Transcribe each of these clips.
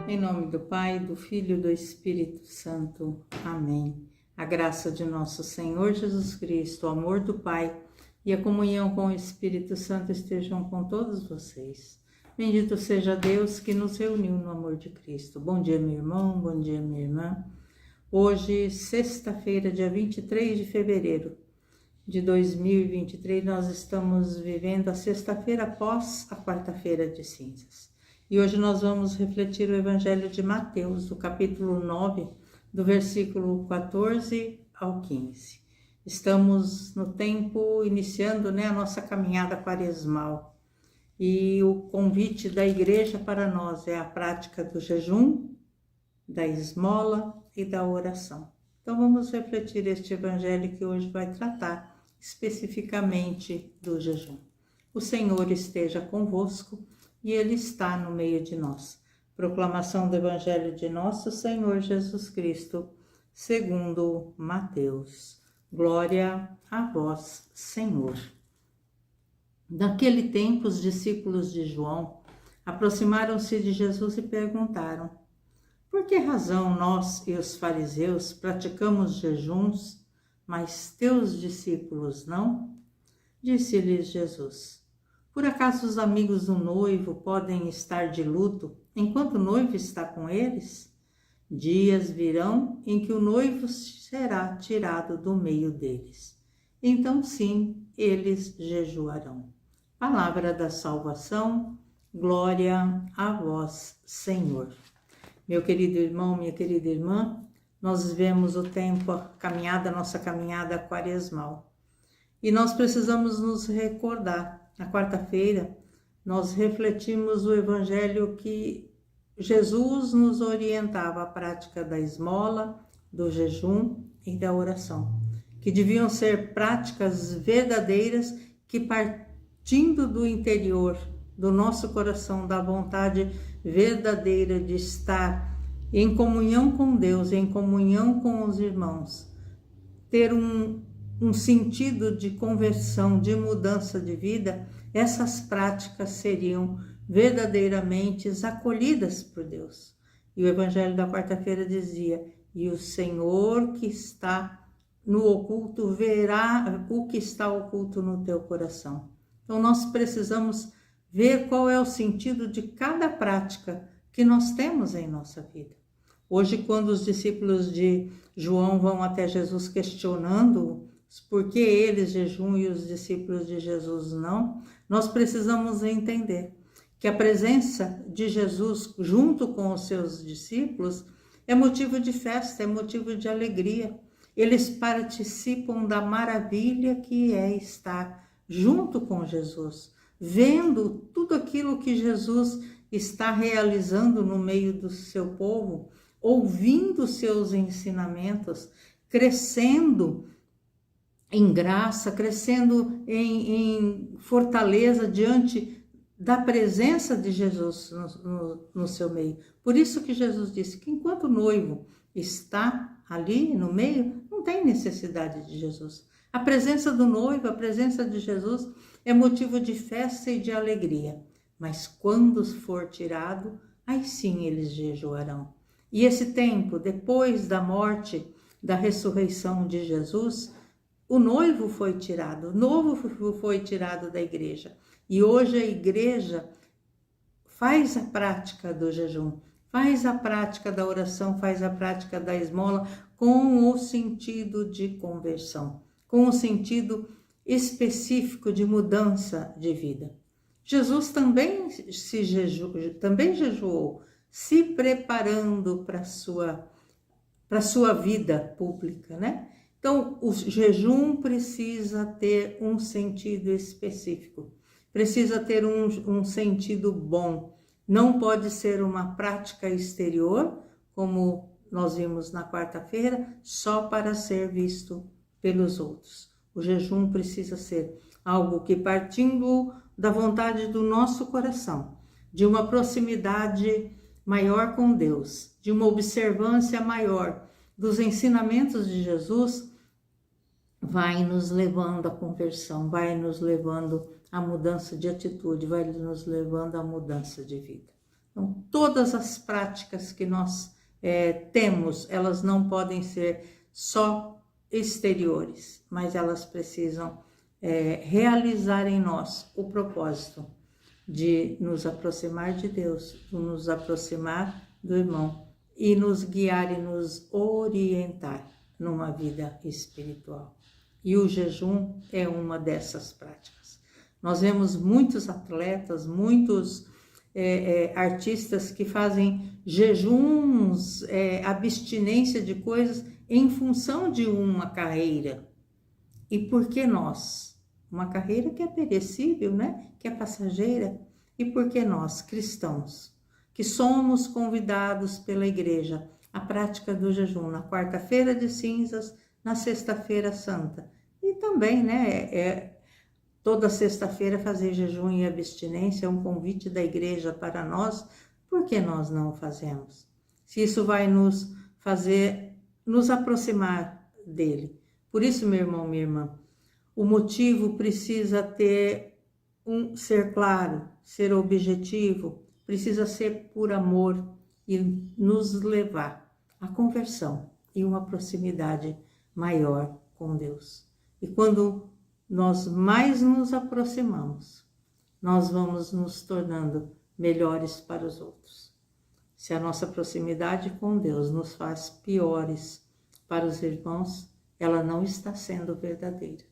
Em nome do Pai, do Filho e do Espírito Santo. Amém. A graça de nosso Senhor Jesus Cristo, o amor do Pai e a comunhão com o Espírito Santo estejam com todos vocês. Bendito seja Deus que nos reuniu no amor de Cristo. Bom dia, meu irmão, bom dia, minha irmã. Hoje, sexta-feira, dia 23 de fevereiro de 2023, nós estamos vivendo a sexta-feira após a quarta-feira de cinzas. E hoje nós vamos refletir o Evangelho de Mateus, do capítulo 9, do versículo 14 ao 15. Estamos no tempo, iniciando a nossa caminhada quaresmal. E o convite da igreja para nós é a prática do jejum, da esmola e da oração. Então vamos refletir este Evangelho que hoje vai tratar especificamente do jejum. O Senhor esteja convosco e Ele está no meio de nós. Proclamação do Evangelho de nosso Senhor Jesus Cristo, segundo Mateus. Glória a vós, Senhor. Naquele tempo, os discípulos de João aproximaram-se de Jesus e perguntaram: por que razão nós e os fariseus praticamos jejuns, mas teus discípulos não? Disse-lhes Jesus: por acaso os amigos do noivo podem estar de luto enquanto o noivo está com eles? Dias virão em que o noivo será tirado do meio deles. Então sim, eles jejuarão. Palavra da salvação, glória a vós, Senhor. Meu querido irmão, minha querida irmã, nós vivemos o tempo, nossa caminhada quaresmal. E nós precisamos nos recordar. Na quarta-feira, nós refletimos o Evangelho que Jesus nos orientava à prática da esmola, do jejum e da oração, que deviam ser práticas verdadeiras que, partindo do interior do nosso coração, da vontade verdadeira de estar em comunhão com Deus, em comunhão com os irmãos, ter um sentido de conversão, de mudança de vida, essas práticas seriam verdadeiramente acolhidas por Deus. E o Evangelho da quarta-feira dizia: e o Senhor que está no oculto verá o que está oculto no teu coração. Então nós precisamos ver qual é o sentido de cada prática que nós temos em nossa vida. Hoje, quando os discípulos de João vão até Jesus questionando por que eles jejuam e os discípulos de Jesus não, nós precisamos entender que a presença de Jesus junto com os seus discípulos é motivo de festa, é motivo de alegria. Eles participam da maravilha que é estar junto com Jesus, vendo tudo aquilo que Jesus está realizando no meio do seu povo, ouvindo seus ensinamentos, crescendo em graça, crescendo em fortaleza diante da presença de Jesus no seu meio. Por isso que Jesus disse que enquanto o noivo está ali no meio, não tem necessidade de Jesus. A presença do noivo, a presença de Jesus é motivo de festa e de alegria. Mas quando for tirado, aí sim eles jejuarão. E esse tempo, depois da morte, da ressurreição de Jesus, o noivo foi tirado, o noivo foi tirado da igreja. E hoje a igreja faz a prática do jejum, faz a prática da oração, faz a prática da esmola com o sentido de conversão, com o sentido específico de mudança de vida. Jesus também jejuou, se preparando para a sua vida pública, né? Então, o jejum precisa ter um sentido específico, precisa ter um sentido bom. Não pode ser uma prática exterior, como nós vimos na quarta-feira, só para ser visto pelos outros. O jejum precisa ser algo que, partindo da vontade do nosso coração, de uma proximidade maior com Deus, de uma observância maior dos ensinamentos de Jesus, vai nos levando à conversão, vai nos levando à mudança de atitude, vai nos levando à mudança de vida. Então, todas as práticas que nós temos, elas não podem ser só exteriores, mas elas precisam realizar em nós o propósito de nos aproximar de Deus, de nos aproximar do irmão e nos guiar e nos orientar numa vida espiritual. E o jejum é uma dessas práticas. Nós vemos muitos atletas, muitos artistas que fazem jejuns, abstinência de coisas em função de uma carreira. E por que nós? Uma carreira que é perecível, né? Que é passageira. E por que nós, cristãos, que somos convidados pela igreja à prática do jejum na quarta-feira de cinzas, na sexta-feira santa? E também, né? Toda sexta-feira fazer jejum e abstinência é um convite da igreja para nós. Por que nós não fazemos? Se isso vai nos fazer nos aproximar dele. Por isso, meu irmão, minha irmã, o motivo precisa ser claro, ser objetivo, precisa ser por amor e nos levar à conversão e uma proximidade maior com Deus. E quando nós mais nos aproximamos, nós vamos nos tornando melhores para os outros. Se a nossa proximidade com Deus nos faz piores para os irmãos, ela não está sendo verdadeira.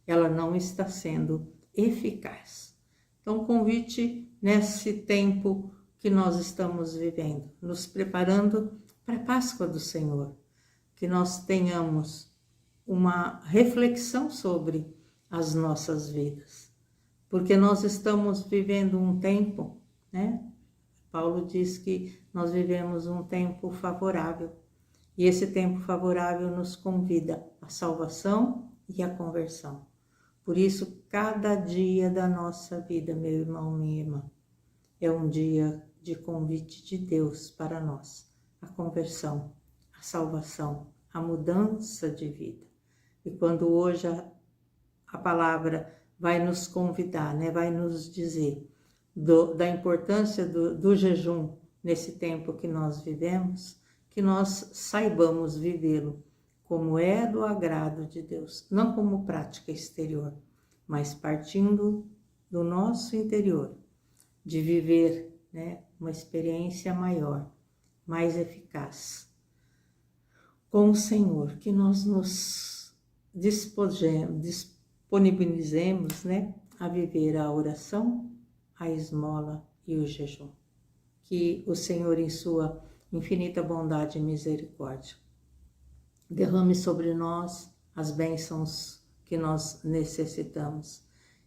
Ela não está sendo eficaz. Então, convite nesse tempo que nós estamos vivendo, nos preparando para a Páscoa do Senhor, que nós tenhamos uma reflexão sobre as nossas vidas, porque nós estamos vivendo um tempo, né? Paulo diz que nós vivemos um tempo favorável, e esse tempo favorável nos convida à salvação e à conversão. Por isso, cada dia da nossa vida, meu irmão, minha irmã, é um dia de convite de Deus para nós, a conversão, a salvação, a mudança de vida. E quando hoje a palavra vai nos convidar, né, vai nos dizer da importância do jejum nesse tempo que nós vivemos, que nós saibamos vivê-lo como é do agrado de Deus, não como prática exterior, mas partindo do nosso interior, de viver, né, uma experiência maior, mais eficaz com o Senhor, que nós nos disponibilizemos, né, a viver a oração, a esmola e o jejum. Que o Senhor, em sua infinita bondade e misericórdia, derrame sobre nós as bênçãos que nós necessitamos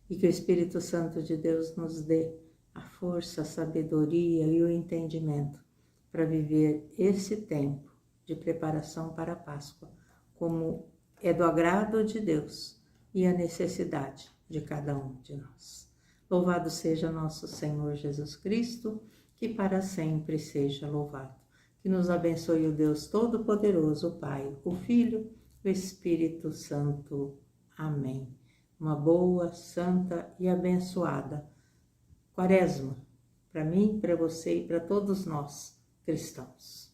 e que o Espírito Santo de Deus nos dê a força, a sabedoria e o entendimento para viver esse tempo de preparação para a Páscoa, como é do agrado de Deus e a necessidade de cada um de nós. Louvado seja nosso Senhor Jesus Cristo, que para sempre seja louvado. Que nos abençoe o Deus Todo-Poderoso, o Pai, o Filho, o Espírito Santo. Amém. Uma boa, santa e abençoada Quaresma, para mim, para você e para todos nós, cristãos.